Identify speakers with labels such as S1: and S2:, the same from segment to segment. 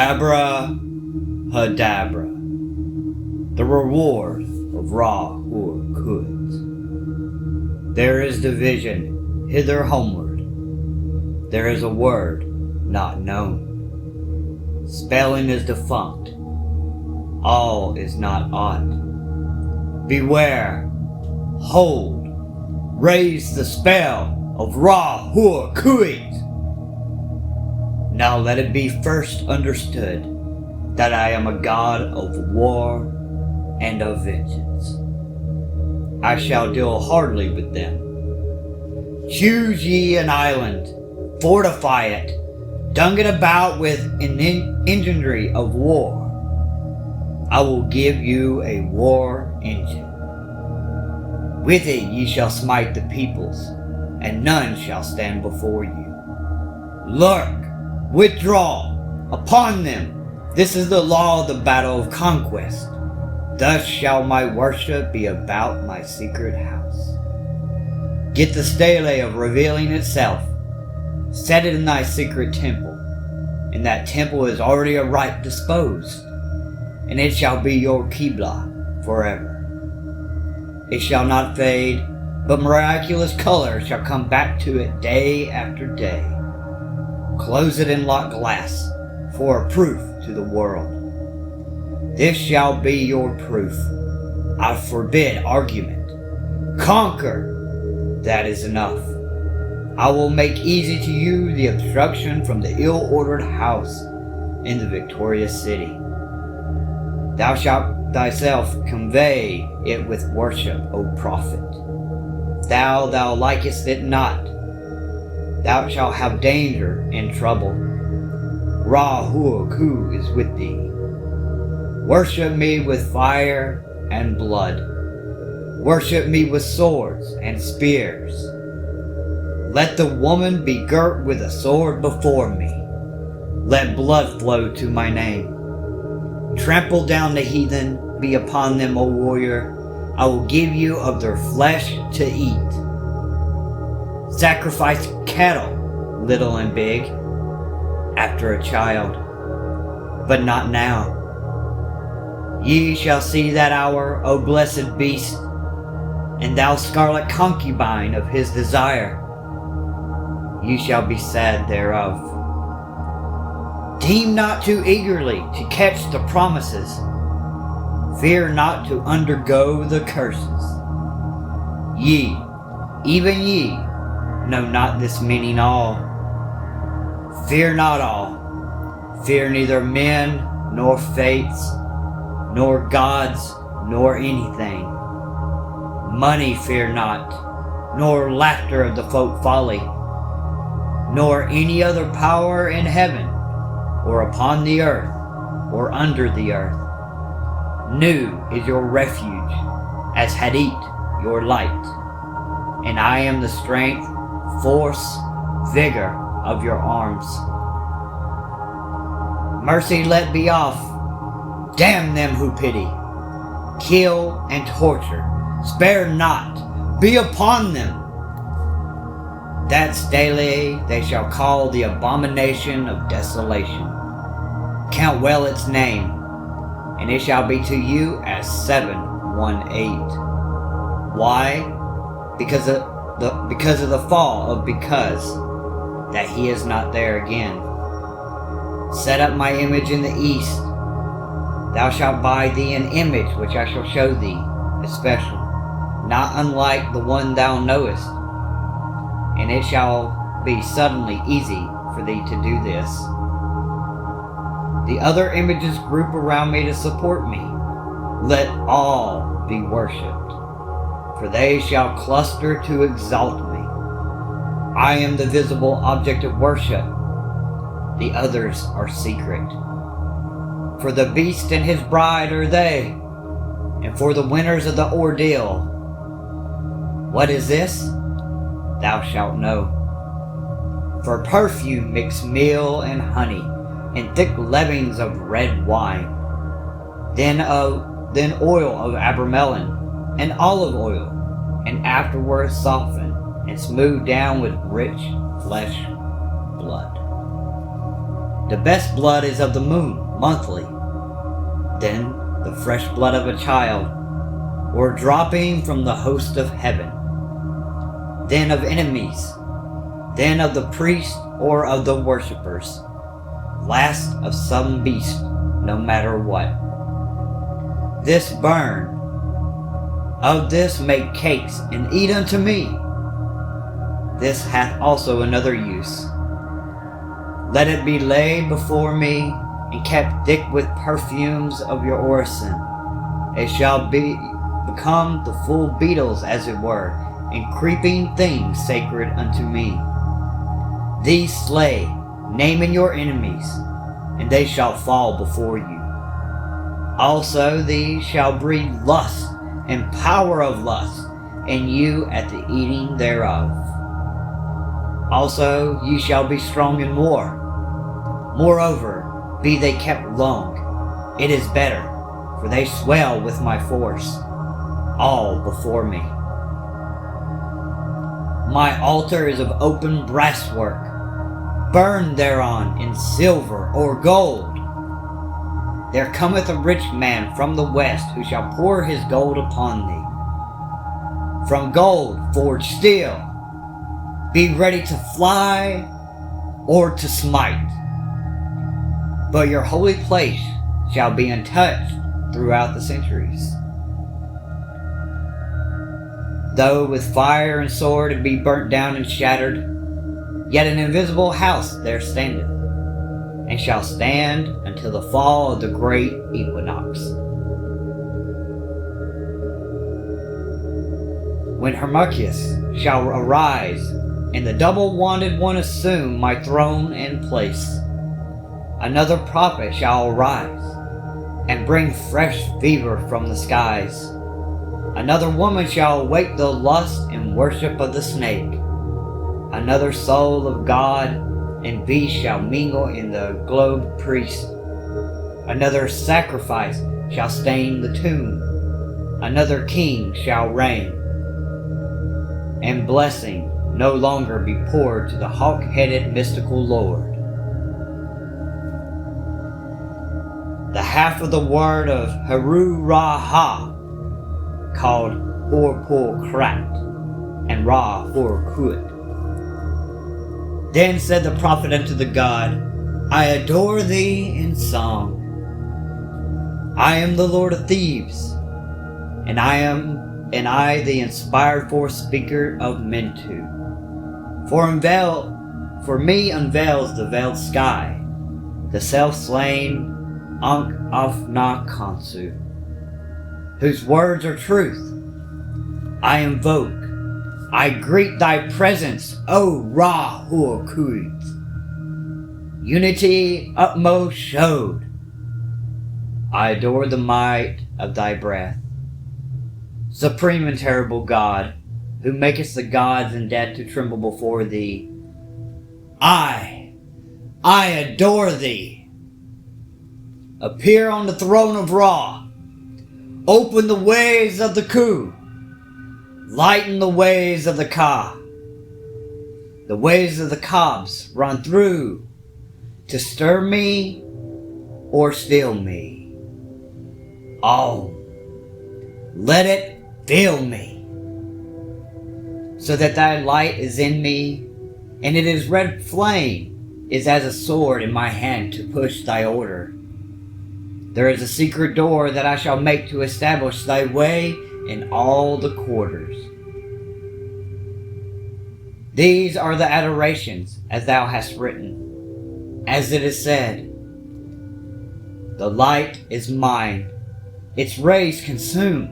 S1: Abrahadabra. The reward of Ra-Ha. There is division hither homeward. There is a word not known. Spelling is defunct. All is not aught. Beware. Hold. Raise the spell of Ra-Ha. Now let it be first understood that I am a god of war and of vengeance. I shall deal hardly with them. Choose ye an island, fortify it, dung it about with an enginery of war. I will give you a war engine. With it ye shall smite the peoples, and none shall stand before you. Lurk, withdraw, upon them. This is the law of the battle of conquest. Thus shall my worship be about my secret house. Get the stele of revealing itself. Set it in thy secret temple, and that temple is already aright disposed, and it shall be your Qibla forever. It shall not fade, but miraculous color shall come back to it day after day. Close it in locked glass for a proof to the world. This shall be your proof. I forbid argument. Conquer. That is enough. I will make easy to you the obstruction from the ill-ordered house in the victorious city. Thou shalt thyself convey it with worship, O prophet. Thou likest it not. Thou shalt have danger and trouble. Ra-Ha is with thee. Worship me with fire and blood. Worship me with swords and spears. Let the woman be girt with a sword before me. Let blood flow to my name. Trample down the heathen, be upon them, O warrior. I will give you of their flesh to eat. Sacrifice cattle, little and big, after a child, but not now. Ye shall see that hour, O blessed beast, and thou scarlet concubine of his desire. Ye shall be sad thereof. Deem not too eagerly to catch the promises. Fear not to undergo the curses. Ye, even ye, know not this meaning all. Fear not all. Fear neither men, nor fates, nor gods, nor anything. Money fear not, nor laughter of the folk folly, nor any other power in heaven, or upon the earth, or under the earth. New is your refuge, as Hadit your light, and I am the strength, force, vigor of your arms. Mercy let be off. Damn them who pity. Kill and torture. Spare not. Be upon them. That stele they shall call the abomination of desolation. Count well its name, and it shall be to you as 718. Why? Because of the fall of because that he is not there again. Set up my image in the east. Thou shalt buy thee an image which I shall show thee, especial, not unlike the one thou knowest. And it shall be suddenly easy for thee to do this. The other images group around me to support me. Let all be worshipped, for they shall cluster to exalt me. I am the visible object of worship. The others are secret. For the beast and his bride are they, and for the winners of the ordeal. What is this? Thou shalt know. For perfume mix meal and honey, and thick leavings of red wine. Then oil of abramelon, and olive oil, and afterwards soften and smooth down with rich flesh blood. The best blood is of the moon, monthly. Then the fresh blood of a child, or dropping from the host of heaven. Then of enemies, then of the priest or of the worshippers, last of some beast, no matter what. This burn, of this make cakes, and eat unto me. This hath also another use. Let it be laid before me, and kept thick with perfumes of your orison. It shall become the full beetles, as it were, and creeping things sacred unto me. These slay, naming your enemies, and they shall fall before you. Also these shall breed lust and power of lust, and you at the eating thereof. Also ye shall be strong in war. Moreover, be they kept long, it is better, for they swell with my force, all before me. My altar is of open brasswork, burned thereon in silver or gold. There cometh a rich man from the west, who shall pour his gold upon thee. From gold forge steel. Be ready to fly or to smite. But your holy place shall be untouched throughout the centuries. Though with fire and sword it be burnt down and shattered, yet an invisible house there standeth, and shall stand until the fall of the great equinox. When Hermochius shall arise, and the double-wanded one assume my throne and place, another prophet shall arise, and bring fresh fever from the skies. Another woman shall awake the lust and worship of the snake. Another soul of God and beast shall mingle in the globe priest. Another sacrifice shall stain the tomb. Another king shall reign, and blessing no longer be poured to the hawk-headed mystical lord. The half of the word of Heru-Ra-Ha, called Hor-Por-Krat, and Ra-Hor-Kut. Then said the prophet unto the god, I adore thee in song. I am the Lord of Thebes, and I the inspired forth speaker of Mentu. For me unveils the veiled sky, the self-slain Ankh-Af-Na-Khonsu, whose words are truth. I invoke, I greet thy presence, O Ra-Hor-Kut. Unity utmost showed. I adore the might of thy breath. Supreme and terrible God, who makest the gods and dead to tremble before thee, I adore thee. Appear on the throne of Ra. Open the ways of the Ku. Lighten the ways of the Ka. The ways of the Kabs run through to stir me or still me. Oh, let it fill me, so that thy light is in me, and it is red flame is as a sword in my hand to push thy order. There is a secret door that I shall make to establish thy way in all the quarters. These are the adorations, as thou hast written. As it is said, the light is mine, its rays consume.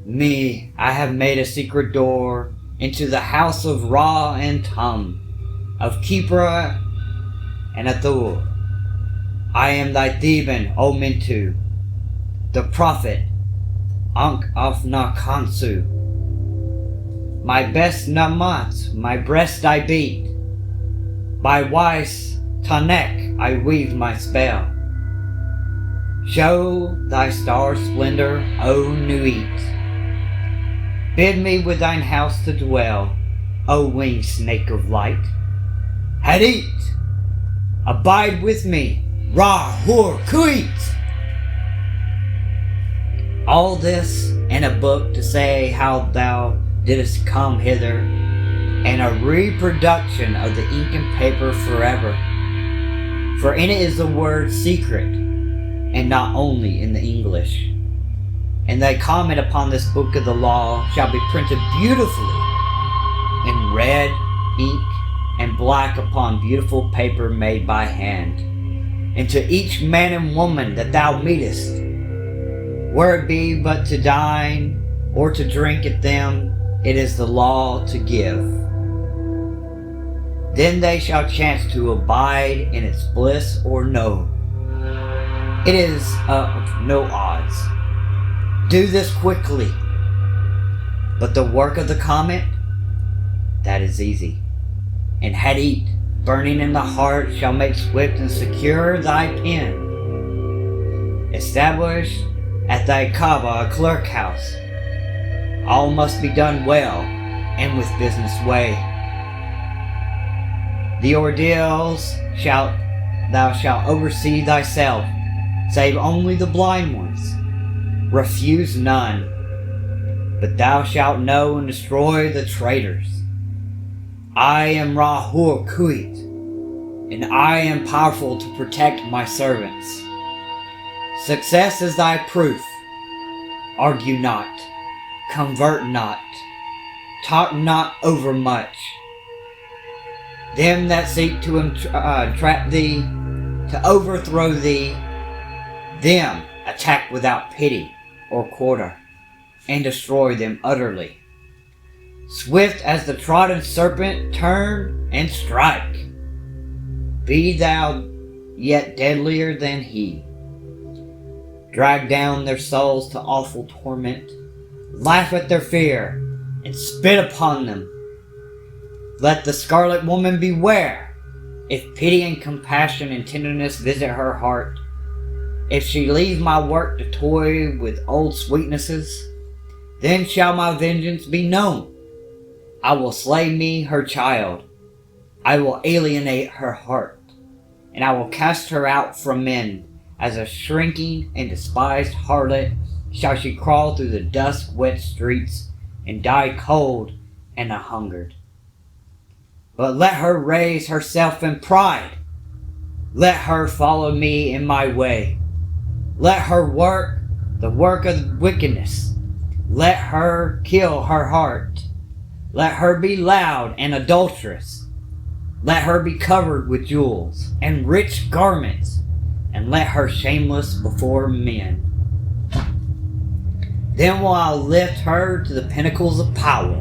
S1: Me, I have made a secret door into the house of Ra and Tum, of Khepra and Athul. I am thy Theban, O Mentu, the prophet Ankh-Af-Na-Khonsu. My best Namat, my breast I beat. By wise Tanek I weave my spell. Show thy star splendor, O Nuit. Bid me with thine house to dwell, O winged snake of light. Hadit, abide with me, Ra-Hur-Kuit. All this and a book to say how thou didst come hither, and a reproduction of the ink and paper forever. For in it is the word secret, and not only in the English. And thy comment upon this book of the law shall be printed beautifully in red ink and black upon beautiful paper made by hand. And to each man and woman that thou meetest, were it be but to dine or to drink at them, it is the law to give. Then they shall chance to abide in its bliss or no. It is of no odds. Do this quickly. But the work of the comet, that is easy. And Hadit, burning in the heart, shall make swift and secure thy pen. Establish at thy Kaaba a clerk house. All must be done well and with business way. The ordeals thou shalt oversee thyself, save only the blind ones. Refuse none, but thou shalt know and destroy the traitors. I am Ra-Hur-Kuit, and I am powerful to protect my servants. Success is thy proof. Argue not, convert not, talk not overmuch. Them that seek to entrap thee, to overthrow thee, them attack without pity or quarter, and destroy them utterly. Swift as the trodden serpent, turn and strike. Be thou yet deadlier than he. Drag down their souls to awful torment, laugh at their fear, and spit upon them. Let the scarlet woman beware. If pity and compassion and tenderness visit her heart, if she leave my work to toy with old sweetnesses, then shall my vengeance be known. I will slay me, her child. I will alienate her heart, and I will cast her out from men. As a shrinking and despised harlot shall she crawl through the dusk-wet streets and die cold and a-hungered. But let her raise herself in pride. Let her follow me in my way. Let her work the work of wickedness. Let her kill her heart. Let her be loud and adulterous. Let her be covered with jewels and rich garments, and let her shameless before men. Then will I lift her to the pinnacles of power.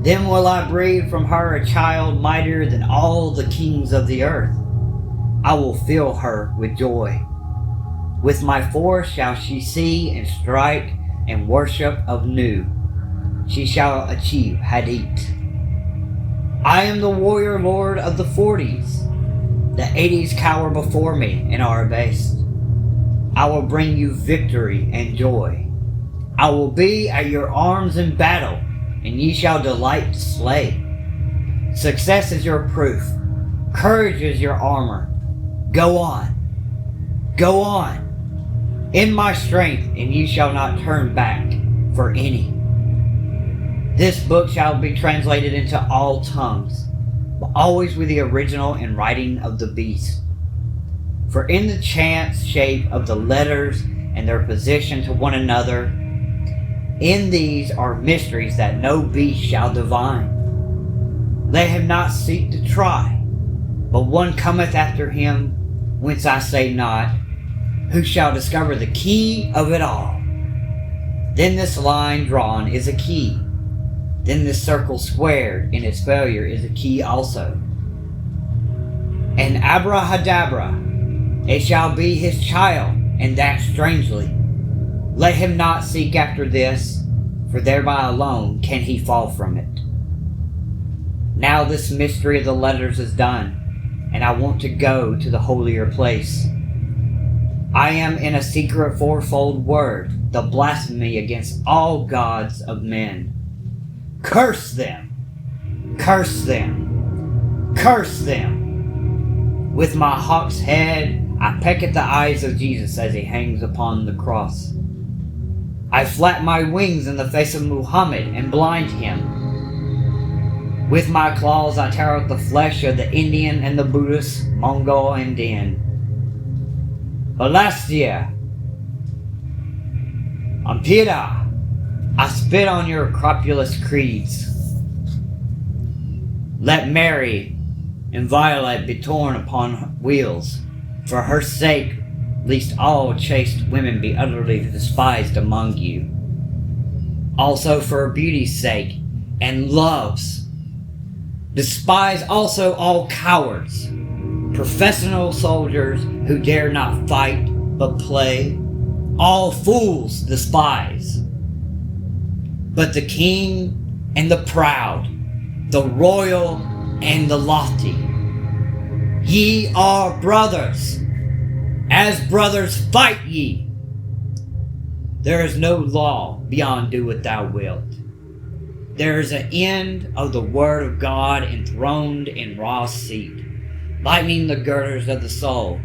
S1: Then will I breed from her a child mightier than all the kings of the earth. I will fill her with joy. With my force shall she see and strike and worship of new. She shall achieve Hadit. I am the warrior lord of the 40s. The 80s cower before me and are abased. I will bring you victory and joy. I will be at your arms in battle, and ye shall delight to slay. Success is your proof. Courage is your armor. Go on. Go on. In my strength, and ye shall not turn back for any. This book shall be translated into all tongues, but always with the original in writing of the beast. For in the chance shape of the letters and their position to one another, in these are mysteries that no beast shall divine. Let him not seek to try, but one cometh after him, whence I say not, who shall discover the key of it all. Then this line drawn is a key. Then this circle squared in its failure is a key also. And abrahadabra, it shall be his child, and that strangely. Let him not seek after this, for thereby alone can he fall from it. Now this mystery of the letters is done, and I want to go to the holier place. I am in a secret fourfold word, the blasphemy against all gods of men. Curse them! Curse them! Curse them! With my hawk's head, I peck at the eyes of Jesus as he hangs upon the cross. I flap my wings in the face of Muhammad and blind him. With my claws, I tear out the flesh of the Indian and the Buddhist, Mongol and Din. But last year, on Pira, I spit on your cropulous creeds. Let Mary and Violet be torn upon wheels, for her sake, lest all chaste women be utterly despised among you. Also for beauty's sake, and love's. Despise also all cowards, professional soldiers who dare not fight but play. All fools despise. But the king and the proud, the royal and the lofty, ye are brothers. As brothers fight ye. There is no law beyond do what thou wilt. There is an end of the word of God enthroned in Ra's seat, lightening the girders of the soul.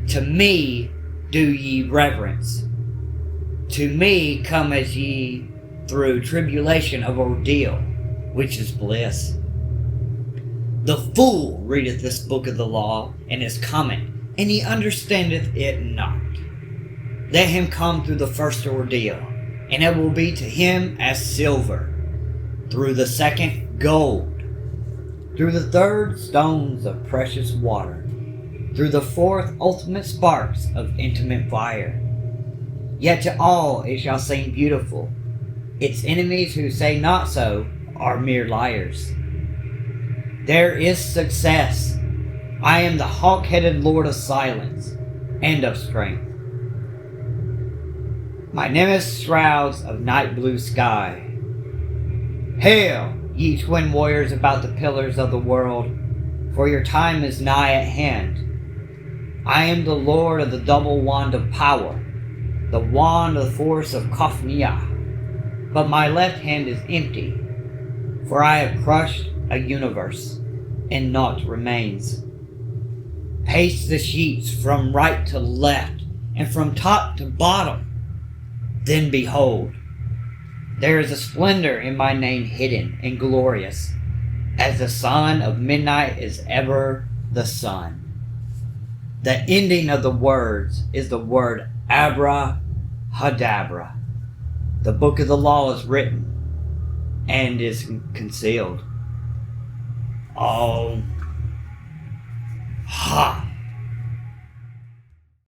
S1: To me do ye reverence. To me come as ye through tribulation of ordeal, which is bliss. The fool readeth this book of the law, and is coming, and he understandeth it not. Let him come through the first ordeal, and it will be to him as silver, through the second gold, through the third stones of precious water, through the fourth ultimate sparks of intimate fire. Yet to all it shall seem beautiful. Its enemies who say not so are mere liars. There is success. I am the hawk-headed lord of silence and of strength. My nemesis shrouds of night blue sky. Hail, ye twin warriors about the pillars of the world, for your time is nigh at hand. I am the lord of the double wand of power, the wand of the force of Kofnia, but my left hand is empty, for I have crushed a universe, and naught remains. Pace the sheets from right to left, and from top to bottom. Then behold, there is a splendor in my name hidden and glorious, as the son of midnight is ever the sun. The ending of the words is the word Abra-Hadabra. The book of the law is written and is concealed. Oh, ha!